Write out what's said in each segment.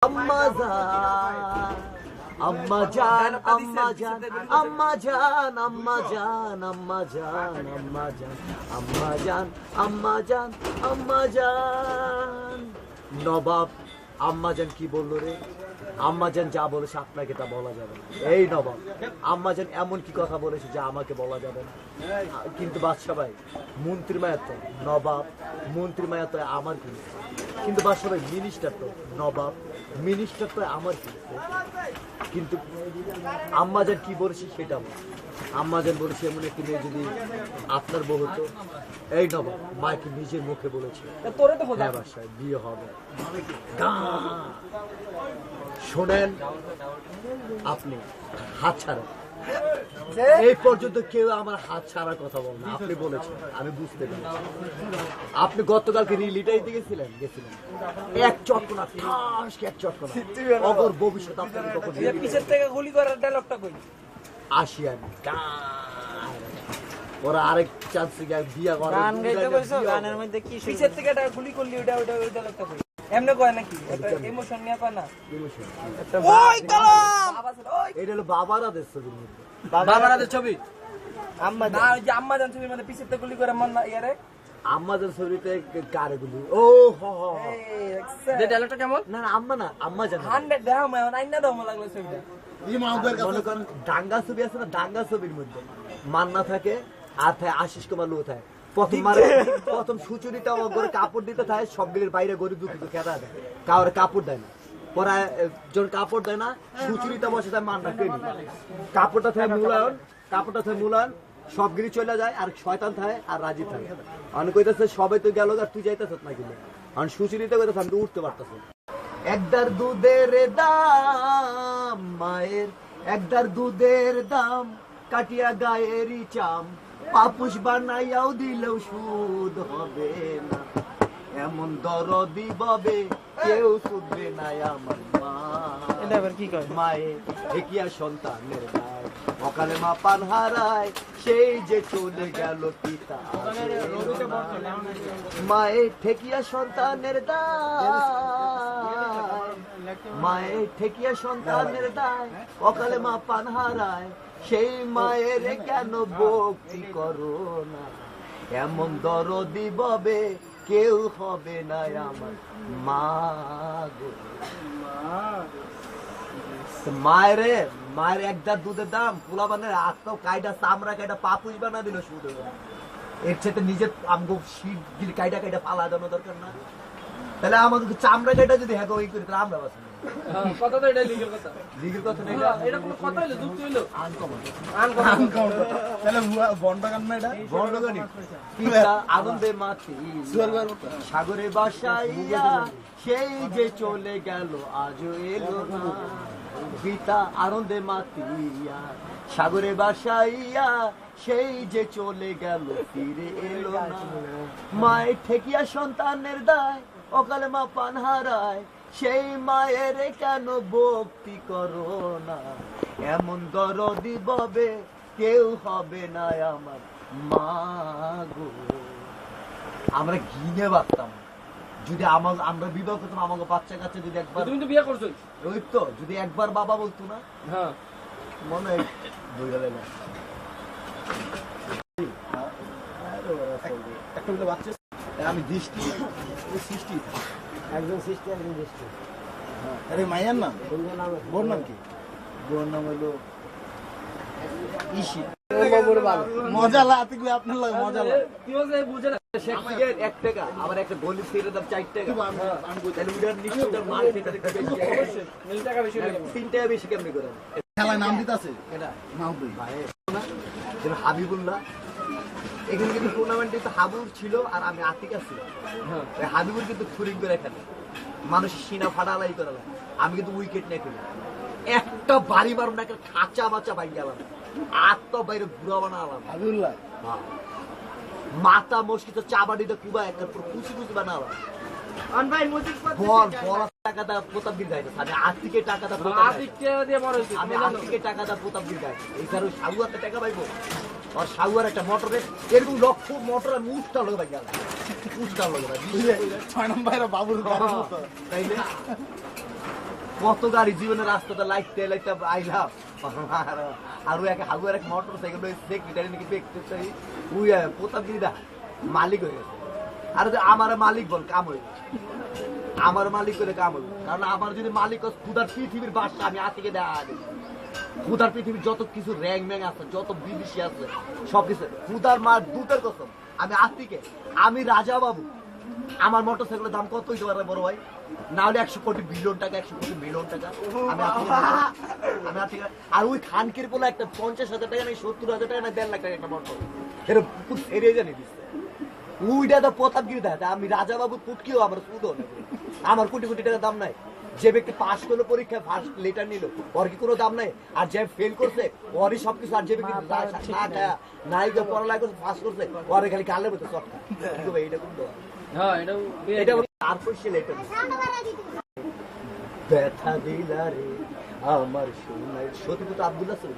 আম্মা জান আম্মা জান আম্মা জান আম্মা জান আম্মা জান আম্মা জান আম্মা জান আম্মা জান আম্মা জান। নবাব আম্মা জান কি বললো রে? আম্মা জান যা বলেছে আপনাকে তা বলা যাবে না। এই নবাব আম্মা জান এমন কি কথা বলেছে যা আমাকে বলা যাবে না? কিন্তু বাদশা ভাই মন্ত্রী মায়া তো নবাব, মন্ত্রী মায়া তো আমার কি, কিন্তু বাদশা ভাই মিনিস্টার তো নবাব, মিনিস্টার তো আমার কি। কিন্তু আম্মা জান কি বলেছে সেটা বল। আম্মা জান বলেছে এমন একটি মেয়ে যদি আপনার বউ হতো। এই নবাব মাকে নিজের মুখে বলেছে হ্যাঁ বাসায় বিয়ে হবে। শোনেন আপনি হাত ছাড়েন, এই পর্যন্ত কেউ আমার হাত ছাড়ার কথা বল না। আপনি বলেছেন আমি বুঝতে পেরেছি। আপনি গতকালকে রিলিটাই গেছিলেন এক চটকনা ঠাস এক চটকনা অগর ভবিষ্যৎ আপনাকে কখন পিছের থেকে গুলি করার ডায়লগটা কই আসি আমি ওরা আরেক চান্স বিয়া করে গান গাইতে কইছো গানের মধ্যে কি পিছের থেকে এটা গুলি করলি ওটা ডায়লগটা কই এমনে কয় নাকি ইমোশন নিয়ে কয় না ওই কলম এটা হলো বাবারা দেশ ছবির মধ্যে বাবারাদের ছবি আম্মা না ওই যে আম্মা জান ছবির মধ্যে পিছের থেকে গুলি করে মন না ইয়ারে আম্মাদের ছবিতে কারে গুলি ও হ হ যে ডায়লগটা কেমন না আম্মা না আম্মা জান 100 দাও মানে আইনা দাও লাগলো ছবিটা মনে করেন ডাঙ্গা ছবি আছে না, ডাঙ্গা ছবির মধ্যে মান্না থাকে আর থাকে আশিস কুমার লো থাকে। প্রথম সুচুরিটা করে কাপড় দিতে থাকে, সবগুলির বাইরে গরিব দুঃখিত খেতা দেয়, কাউরে কাপড় দেয় না। পরে যখন কাপড় দেয় না সুচুরিটা বসে যায় মান্না কেনি, কাপড়টা থাকে মূলায়ন সবগুলি চলে যায় আর শয়তান থাকে আর রাজি থাকে। আমি কইতেছে সবাই তো গেল আর তুই যাইতেছ না কিন্তু আমি সুচুরিটা কইতেছে আমি তো উঠতে পারতেছ। একদার দুধের দাম মায়ের, একদার দুধের দাম কাটিয়া গায়েরই চাম, পাপুষ বানাইয়াও দিলেও সুদ হবে না, এমন দরদি ববে কেউ শুধবে না আমার মা। এটা আবার কি কয়? মায়ের ঠেকিয়া সন্তানের দায়, অকালে মা পান হারায় সেই যে চলে গেল পিতা। মায়ের ঠেকিয়া সন্তানের দায়, মায়ের ঠেকিয়া সন্তানের দায়, অকালে মা পান হারায় সেই মায়ের কেন ভক্তি করো না, এমন দরদি ববে কেউ হবে না আমার মা গো। মায়ের একদার দুধের দাম পোলাবানের আত্মাও কাইটা চামড়া কাইটা পাপুষ বানা দিল শুধু। এর সাথে নিজের আমগো শীত কাইটা কাইটা পালা দেওয়ানো দরকার না? তাহলে আমাকে চামড়া কাইটা যদি হ্যাঁ ওই করি তাহলে আমরা বাঁচি কথা তো এটা লিগ্যাল কথা, লিগ্যাল কথা না এটা কোনো কথা হইলো যুক্তি হইলো আনকমন তাহলে বন্ডগান না এটা বন্ডগানি পিতা আনন্দে মাছি সাগরে বাসাইয়া সেই যে চলে গেল আজও এলো না, পিতা আনন্দে মাতিয়া সাগরে বাসাইয়া সেই যে চলে গেল ফিরে এলো না, মায়ের ঠেকিয়া সন্তানের দায়, অকালে মা পান হারায় সেই মায়ের কেন ভক্তি করো না, এমন দরদি ববে কেউ হবে না আমার মা গো। আমরা ঘিনে বাঁচতাম যদি আমরা বিবাহ করতাম, আমাকে বাচ্চা কাচ্চা যদি একবার, তুমি তো বিয়ে করছো ওই তো যদি একবার বাবা বলতো না, হ্যাঁ মনে হয় একটা বলে বাচ্চা আমি দৃষ্টি সৃষ্টি একজন সৃষ্টি একজন দৃষ্টি। আরে মাইয়ার নাম বোর নাম কি? বোর নাম হলো ইসি। মজা লাগে আপনার লাগে মজা লাগে কি বলছে বুঝে না। শেক্সপিয়ার 1 টাকা, আবার একটা গলি ফিরে দাম 4 টাকা। তাহলে উডার নিশ্চয়ই মার্কেটে বেশি মিল টাকা বেশি লাগে 3 টাকা বেশি কেমনে করে? খেলায় নাম দিতেছে এটা মাহবুব ভাই না যেন হাবিবুল্লাহ, এখানে কিন্তু টুর্নামেন্টে তো হাবুর ছিল আর আমি আতিক আছি। হ্যাঁ হাবিবুর কিন্তু ফুরিং করে খেলে, মানুষ সিনা ফাটালাই করে, আমি কিন্তু উইকেট নিয়ে খেলি। একটা বাড়ি মারুন একটা খাঁচা বাচ্চা বাইক গেলাম, আত্মা বাইরে ঘুরা বানালাম, হাবিবুল্লাহ মাথা মস্কিত চাবাড়িতে কুবা একটা কুচি কুচি বানালাম। টাকাটা প্রতাপগির গাইতে আমি আর্থিকে টাকাটা আমি আর্থিকে টাকাটা প্রতাপগির গাইতে এই কারণে সাগুয়ারটা টাকা পাইবো আর সাগুয়ার একটা মোটরে এরকম লক্ষ মোটর আমি উষ্টা লোক ভাই গেল উষ্টা লোক ভাই 6 নম্বর বাবুর তাইলে কত গাড়ি জীবনের রাস্তাটা লাইটতে লাইটতে আইলাম আর ওই এক হাগুয়ার এক মোটর সাইকেল সেক্রেটারি নাকি দেখতে চাই ওই প্রতাপগিরিদা মালিক হয়ে গেছে। আর আমার মালিক বল কাম হইল, আমার মালিক করে কাম হইল। কারণ আমার যদি মালিক ক্ষুধার পৃথিবীর বাসটা আমি আতিকে দেওয়া ক্ষুধার পৃথিবীর যত কিছু র্যাং ম্যাং আছে, যত বিদেশি আছে, সবকিছু ক্ষুধার মার দুধের কসম আমি আতিকে, আমি রাজা বাবু। আমার মোটর সাইকেলের দাম কত হইতে পারে বড় ভাই? না হলে 100 কোটি বিলিয়ন টাকা, 100 কোটি মিলিয়ন টাকা। আমি আতিকে আর ওই খানকির বলে একটা 50,000 টাকা নেই, 70,000 টাকা না 1.5 লাখ টাকা একটা মোটর এর এরিয়া জানি দিচ্ছে। ওইটা তো প্রতাপগিরি দেখা, আমি রাজা বাবু পুটকিও আমার সুদও আমার কোটি কোটি টাকা দাম নাই। যে ব্যক্তি পাস করলো পরীক্ষায় ফার্স্ট লেটার নিল ওর কি কোনো দাম নাই? আর যে ফেল করছে ওরই সবকিছু। আর যে ব্যক্তি নাই পড়ালেখা করছে ফার্স্ট করছে ওরে খালি কালের মতো চটকা এইটা কোন এটা তারপর সে লেটার ব্যথা দিলারে আমার সোনাই সতীপতি আব্দুল্লাহ ছিল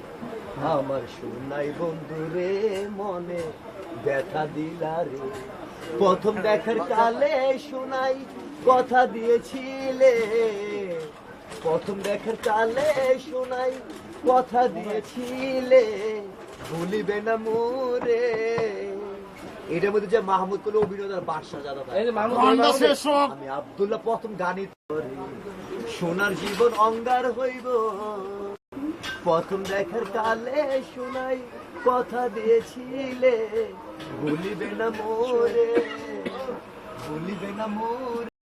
আমার সোনাই বন্ধু রে মনে ব্যথা দিলারে প্রথম দেখার কালে সোনাই কথা দিয়েছিলে প্রথম দেখার কালে সোনাই কথা দিয়েছিলে ভুলিবে না মোরে। এটার মধ্যে যে মাহমুদ কোন অভিনয় বাদশা জাদা আমি আব্দুল্লাহ প্রথম গানি সোনার জীবন অঙ্গার হইব প্রথম দেখার কালে সোনাই কথা দিয়েছিলে ভুলিবে না মোরে ভুলিবে না মোরে।